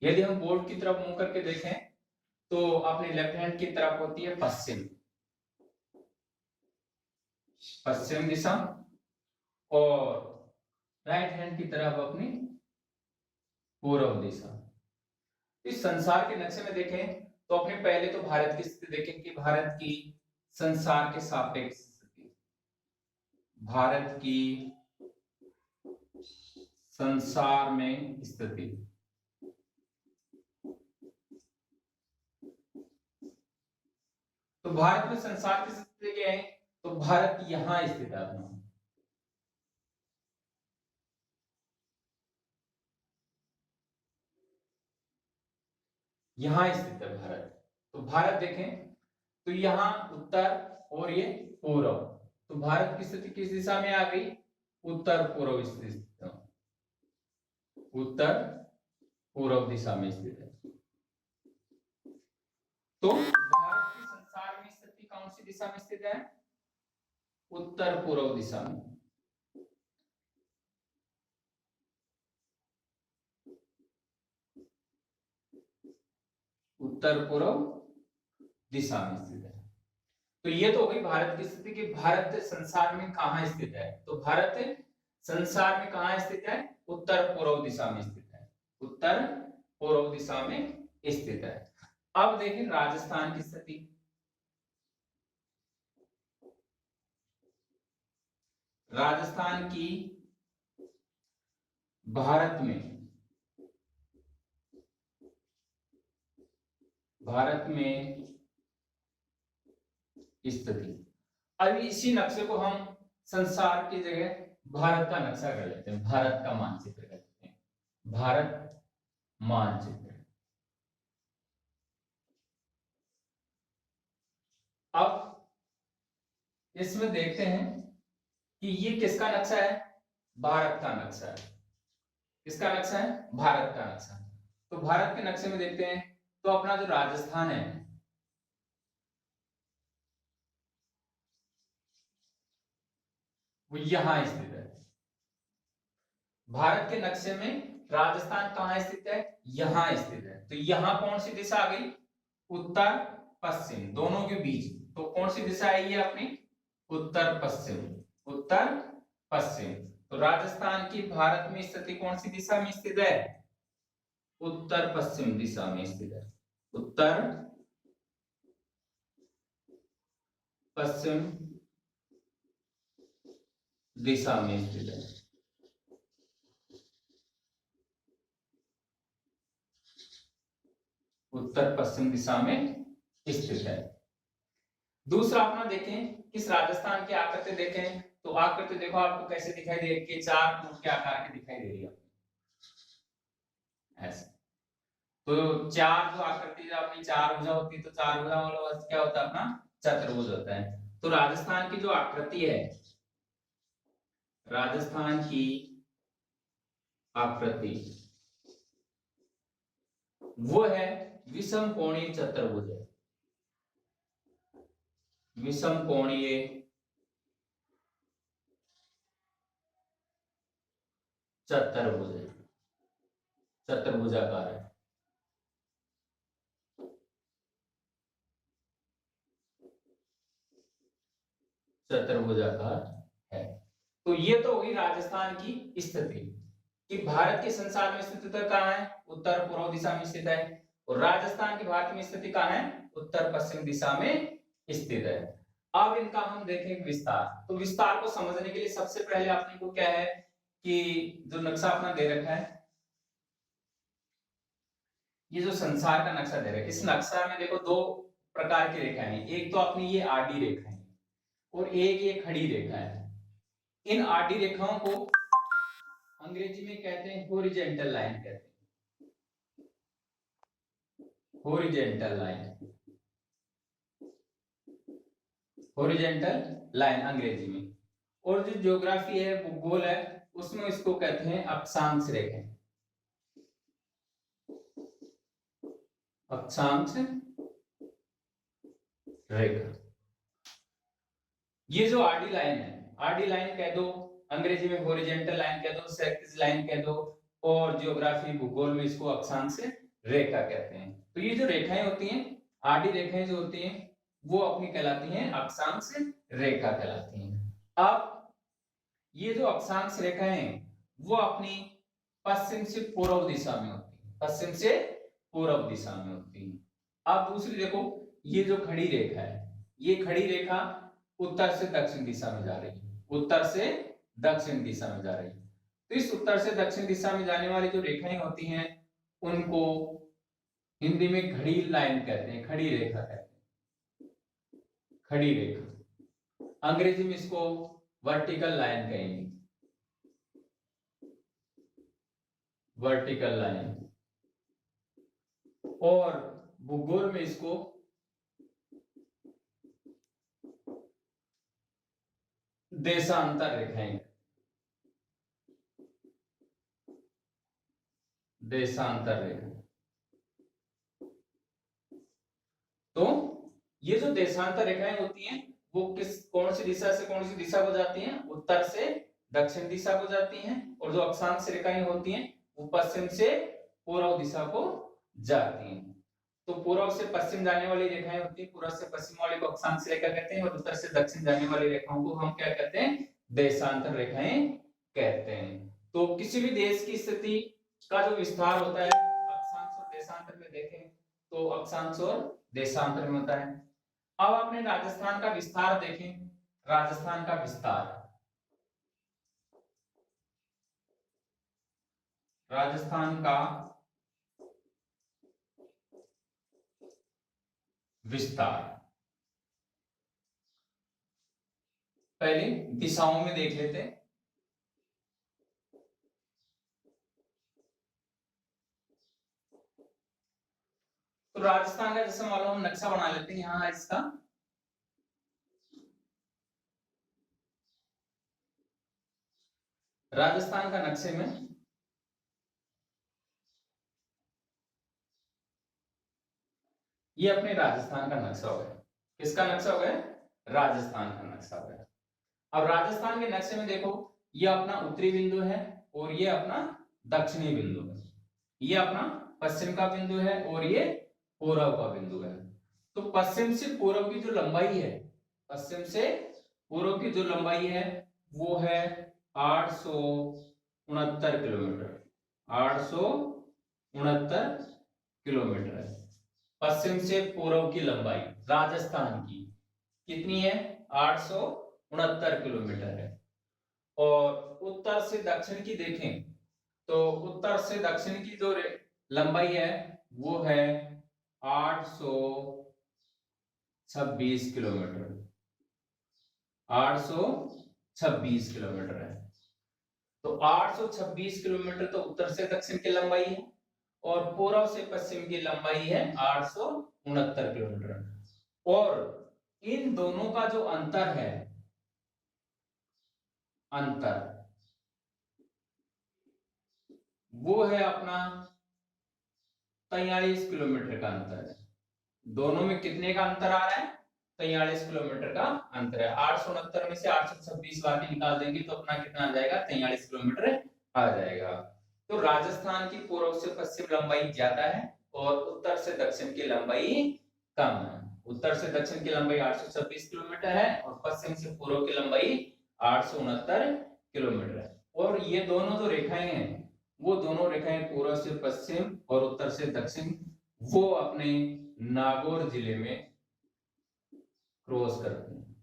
यदि हम बोर्ड की तरफ मुंह करके देखें तो अपने लेफ्ट हैंड की तरफ होती है पश्चिम, पश्चिम दिशा, और राइट हैंड की तरफ अपनी पूर्व दिशा। इस संसार के नक्शे में देखें तो अपने पहले तो भारत की स्थिति देखें कि भारत की संसार के सापेक्ष स्थिति, भारत की संसार में स्थिति। तो भारत में संसार की स्थिति क्या है, तो भारत यहां स्थित है अपना, यहां स्थित है भारत। तो भारत देखें तो यहां उत्तर और ये पूर्व, तो भारत की स्थिति किस दिशा में आ गई, उत्तर पूर्व स्थित, उत्तर पूर्व दिशा में स्थित है। तो भारत की संसार में स्थिति कौन सी दिशा में स्थित है, उत्तर पूर्व दिशा में। उत्तर पूर्व दिशा में स्थित है। तो ये तो हो गई भारत की स्थिति कि भारत संसार में कहां स्थित है। तो भारत संसार में कहां स्थित है, उत्तर पूर्व दिशा में स्थित है, उत्तर पूर्व दिशा में स्थित है। अब देखें राजस्थान की स्थिति। राजस्थान की भारत में स्थिति। अब इसी नक्शे को हम संसार की जगह भारत का नक्शा कर लेते हैं, भारत का मानचित्र कर लेते हैं, भारत मानचित्र। अब इसमें देखते हैं कि ये किसका नक्शा है, भारत का नक्शा है। किसका नक्शा है, भारत का नक्शा। तो भारत के नक्शे में देखते हैं तो अपना जो राजस्थान है वो यहां स्थित है। भारत के नक्शे में राजस्थान कहां स्थित है, यहां स्थित है। तो यहां कौन सी दिशा आ गई, उत्तर पश्चिम, दोनों के बीच। तो कौन सी दिशा है ये अपनी, उत्तर पश्चिम, उत्तर पश्चिम। तो राजस्थान की भारत में स्थिति कौन सी दिशा में स्थित है, उत्तर पश्चिम दिशा में स्थित है, उत्तर पश्चिम दिशा में स्थित है। उत्तर पश्चिम दिशा में स्थित है। दूसरा अपना देखें इस राजस्थान की आकृति देखें तो आकृति देखो आपको कैसे दिखाई दे रही है, चार फुट के आकार की दिखाई दे रही है ऐसे। तो चार जो आकृति अपनी चार भुजा होती है, तो चार भुजा वाला क्या होता है अपना चतुर्भुज होता है। तो राजस्थान की जो आकृति है, राजस्थान की आकृति वो है विषम कोणीय चतुर्भुज है, विषम कोणीय चतुर्भुज है, चतुर्भुजाकार है। चतुर्भुजाकार है। तो ये तो हुई राजस्थान की स्थिति कि भारत के संसार में स्थिति कहां है, उत्तर पूर्व दिशा में स्थित है, और राजस्थान की भारत में स्थिति कहां है, उत्तर पश्चिम दिशा में स्थित है। अब इनका हम देखें विस्तार। तो विस्तार को समझने के लिए सबसे पहले अपने को क्या है कि जो नक्शा अपना दे रखा है, ये जो संसार का नक्शा दे रखा है, इस नक्शा में देखो दो प्रकार की रेखाएं हैं। एक तो अपनी ये आडी रेखा है और एक ये खड़ी रेखा है। इन आडी रेखाओं को अंग्रेजी में कहते हैं हॉरिजॉन्टल लाइन कहते हैं, हॉरिजॉन्टल लाइन, हॉरिजॉन्टल लाइन अंग्रेजी में। और जो ज्योग्राफी है, भूगोल है, उसमें इसको कहते हैं अक्षांश रेखा, अक्षांश रेखा। ये जो आडी लाइन है, आडी लाइन कह दो, अंग्रेजी में हॉरिजॉन्टल लाइन कह दो, क्षैतिज लाइन कह दो, और ज्योग्राफी भूगोल में इसको अक्षांश रेखा कहते हैं। तो ये जो रेखाएं होती हैं, आडी रेखाएं जो होती हैं, वो अपनी कहलाती हैं अक्षांश रेखा कहलाती हैं। अब ये जो अक्षांश रेखाएं हैं वो अपनी पश्चिम से पूर्व दिशा में होती है, पश्चिम से पूर्व दिशा में होती है। अब दूसरी देखो, ये जो खड़ी रेखा है, ये खड़ी रेखा उत्तर से दक्षिण दिशा में जा रही है, उत्तर से दक्षिण दिशा में जा रही है। तो इस उत्तर से दक्षिण दिशा में जाने वाली जो रेखाएं होती हैं उनको हिंदी में घड़ी लाइन कहते हैं, खड़ी रेखा कहते हैं, खड़ी रेखा। अंग्रेजी में इसको वर्टिकल लाइन कहेंगे, वर्टिकल लाइन। और भूगोल में इसको देशांतर रेखाएं, देशांतर रेखा। तो ये जो देशांतर रेखाएं होती हैं वो कौन सी दिशा से कौन सी दिशा को जाती हैं? उत्तर से दक्षिण दिशा को जाती हैं। और जो अक्षांश रेखाएं होती हैं वो पश्चिम से पूर्व दिशा को जाती हैं। तो पूर्व से पश्चिम जाने वाली रेखाएं होती हैं, पूर्व से पश्चिम वाली को अक्षांश रेखा कहते हैं, और उत्तर से दक्षिण जाने वाली रेखाओं को हम क्या कहते हैं? देशांतर रेखाएं कहते हैं। तो किसी भी देश की स्थिति का जो विस्तार होता है अक्षांश और देशांतर में देखें तो अक्षांश और देशांतर में होता है। अब आपने राजस्थान का विस्तार देखें, राजस्थान का विस्तार, राजस्थान का विस्तार पहले दिशाओं में देख लेते हैं। तो राजस्थान का जैसे मालूम हम नक्शा बना लेते हैं यहाँ इसका। राजस्थान का नक्शे में ये अपने राजस्थान का नक्शा हो गया। किसका नक्शा हो गया? राजस्थान का नक्शा हो गया। अब राजस्थान के नक्शे में देखो, ये अपना उत्तरी बिंदु है और ये अपना दक्षिणी बिंदु है, ये अपना पश्चिम का बिंदु है और ये पूर्व का बिंदु है। तो पश्चिम से पूर्व की जो लंबाई है, पश्चिम से पूर्व की जो लंबाई है वो है 869 किलोमीटर, 869 किलोमीटर है पश्चिम से पूर्व की लंबाई राजस्थान की। कितनी है? 869 किलोमीटर है। और उत्तर से दक्षिण की देखें तो उत्तर से दक्षिण की जो लंबाई है वो है 826 किलोमीटर, 826 किलोमीटर है। तो 826 किलोमीटर तो उत्तर से दक्षिण की लंबाई है और पूर्व से पश्चिम की लंबाई है 869 किलोमीटर। और इन दोनों का जो अंतर है, अंतर वो है अपना 43 किलोमीटर का अंतर है। दोनों में कितने का अंतर आ रहा है? 43 किलोमीटर का अंतर है। 869 में से 826 बाकी निकाल देंगे तो अपना कितना आ जाएगा? 43 किलोमीटर आ जाएगा। तो राजस्थान की पूर्व से पश्चिम लंबाई ज्यादा है और उत्तर से दक्षिण की लंबाई कम है। उत्तर से दक्षिण की लंबाई 826 किलोमीटर है और पश्चिम से पूर्व की लंबाई 869 किलोमीटर है। और ये दोनों जो रेखाएं हैं वो दोनों रेखाएं पूर्व से पश्चिम और उत्तर से दक्षिण वो अपने नागौर जिले में क्रॉस करते हैं।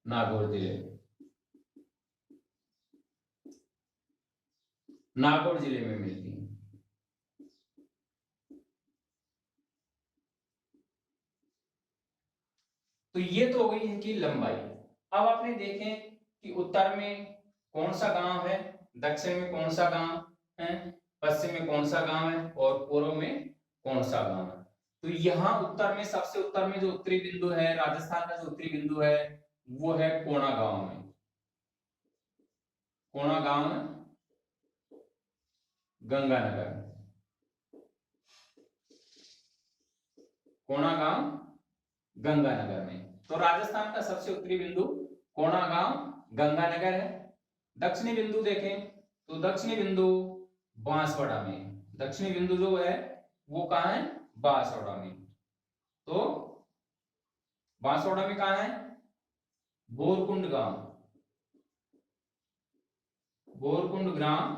नागौर जिले में, नागौर जिले में मिलती है। तो ये तो हो गई इनकी लंबाई। अब आपने देखें कि उत्तर में कौन सा गांव है, दक्षिण में कौन सा गांव है, पश्चिम में कौन सा गांव है और पूर्व में कौन सा गांव है। तो यहाँ उत्तर में, सबसे उत्तर में जो उत्तरी बिंदु है, राजस्थान का जो उत्तरी बिंदु है वो है कोणा गांव में, कोणा गांव में गंगानगर, कोणा गांव गंगानगर में। तो राजस्थान का सबसे उत्तरी बिंदु कोणा गांव गंगानगर है। दक्षिणी बिंदु देखें तो दक्षिणी बिंदु बांसवाड़ा में, दक्षिणी बिंदु जो है वो कहाँ है, बांसवाड़ा में। तो बांसवाड़ा में कहाँ है, बोरकुंड गांव, बोरकुंड ग्राम,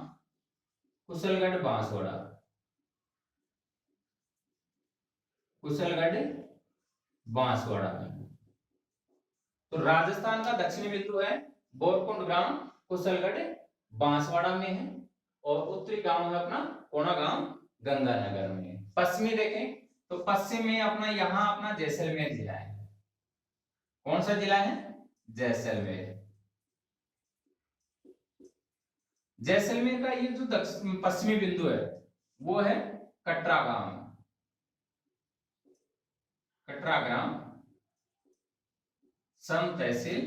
कुशलगढ़ बांसवाड़ा, कुशलगढ़ बांसवाड़ा में। तो राजस्थान का दक्षिणी बिंदु है बोरकुंड ग्राम, कुशलगढ़ बांसवाड़ा में है, और उत्तरी गांव है अपना कोना गांव गंगानगर में है। पश्चिमी देखें तो पश्चिम में अपना यहाँ अपना जैसलमेर जिला है। कौन सा जिला है, जैसलमेर। जैसलमेर का ये जो पश्चिमी बिंदु है वो है कटरा गांव, कटरा ग्राम, सम तहसील,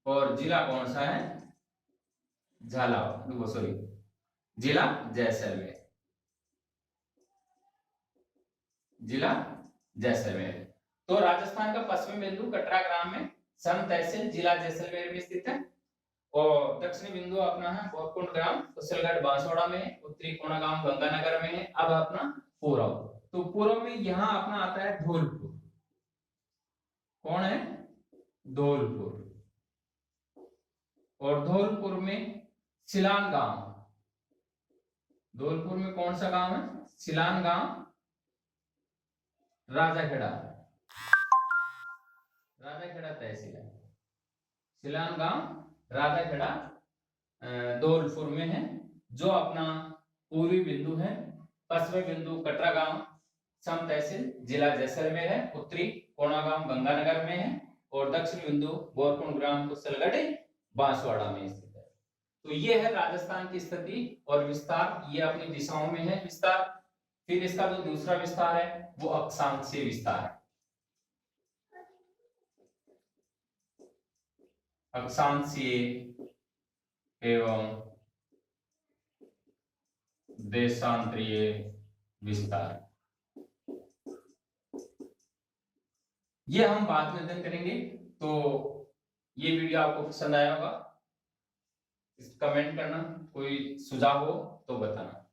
और जिला कौन सा है, झालावाड़, सॉरी जिला जैसलमेर, जिला जैसलमेर। तो राजस्थान का पश्चिमी बिंदु कटरा ग्राम में, सम तहसील, जिला जैसलमेर में स्थित है, और दक्षिणी बिंदु अपना है बोरकुंड ग्राम, कुशलगढ़ बांसवाड़ा में, उत्तरी कोना गांव गंगानगर में है। अब अपना पूर्व, तो पूर्व में यहाँ अपना आता है धौलपुर। कौन है, धौलपुर, और धौलपुर में सिलान गांव, धौलपुर में कौन सा गांव है, सिलान गांव, राजाखेड़ा, राजाखेड़ा तहसील है, सिलान गांव राजाखेड़ा धौलपुर में है। जो अपना पूर्वी बिंदु है, पश्चिमी बिंदु कटरा गांव, सम तहसील, जिला जैसलमेर है, उत्तरी कोना गांव गंगानगर में है, और दक्षिणी बिंदु बोरकुंड ग्राम, कुशलगढ़ बांसवाड़ा में स्थित है। तो ये है राजस्थान की स्थिति और विस्तार, ये अपनी दिशाओं में है विस्तार। फिर इसका जो दूसरा विस्तार है वो अक्षांशीय विस्तार है, अक्षांशीय एवं देशांतरीय विस्तार, ये हम बाद में अध्ययन करेंगे। तो ये वीडियो आपको पसंद आया होगा, कमेंट करना, कोई सुझाव हो तो बताना।